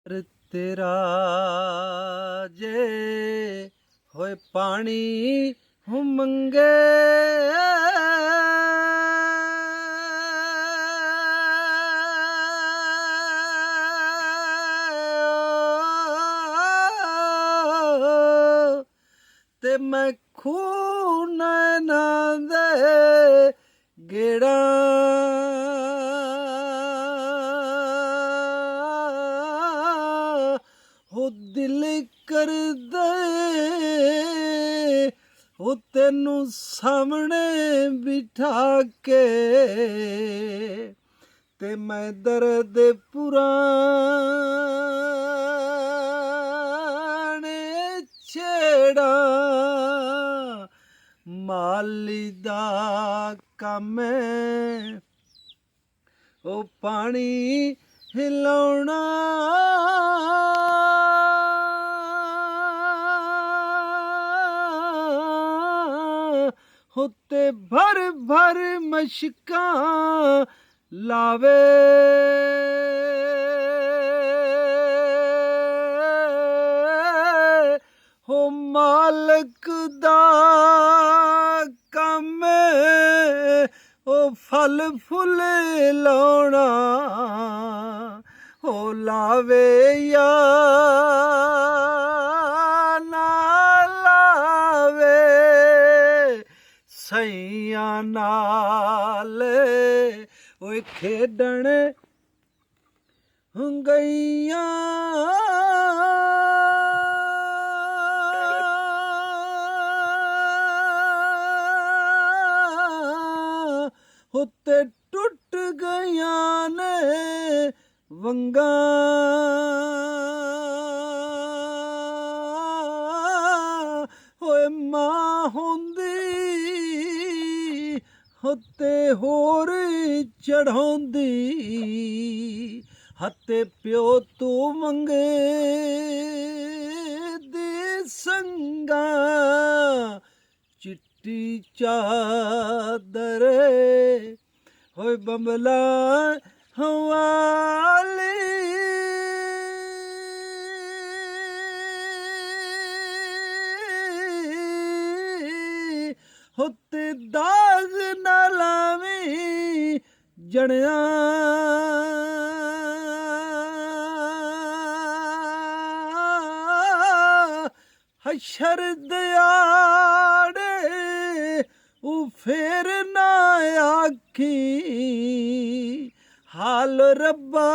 ਤੇਰਾ ਜੇ ਹੋਏ ਪਾਣੀ ਹੂੰ ਮੰਗੇ ਤੇ ਮੈਂ ਖੂਹ ਨੈਣਾਂ ਦੇ ਗੇੜਾ ਹੋ ਦਿਲ ਕਰਦਾ ਉਹ ਤੈਨੂੰ ਸਾਹਮਣੇ ਬਿਠਾ ਕੇ ਤੇ ਮੈਂ ਦਰਦ ਪੁਰਾਣੇ ਛੇੜਾ ਮਾਲੀ ਦਾ ਕੰਮ ਹੈ ਉਹ ਪਾਣੀ ਹਿਲਾਉਣਾ ਉੱਤੇ ਭਰ ਭਰ ਮਸ਼ਕਾਂ ਲਾਵੇ ਹੋ ਮਾਲਕ ਦਾ ਕੰਮ ਉਹ ਫਲ ਫੁੱਲ ਲਾਉਣਾ ਹੋ ਲਾਵੇ ਯਾ ਨਾ ਲਾਵੇ ਸਈਆਂ ਨਾਲ ਓਏ ਖੇਡਣ ਗਈਆਂ ਉੱਤੇ ਟੁੱਟ ਗਈਆਂ ਨੇ ਵੰਗਾਂ ਓਏ ਮਾਂ ਹੁੰਦੀ ਉੱਤੇ ਹੋਰ ਚੜਾਉਂਦੀ ਹੱਤੇ ਪਿਓ ਤੂੰ ਮੰਗੇ ਦੀ ਸੰਗਾ ਚਿੱਟੀ ਚਾਦਰ ਹੋਏ ਬੰਬਲਾ ਹਵਾਲੀ ਉੱਤੇ ਦਾਗ ਨਾ ਲਾਵੀਂ ਜਣਿਆ ਹਸ਼ਰ ਦਿਹਾੜੇ ਉਹ ਫੇਰ ਨਾ ਆਖੀ ਹਾਲ ਰੱਬਾ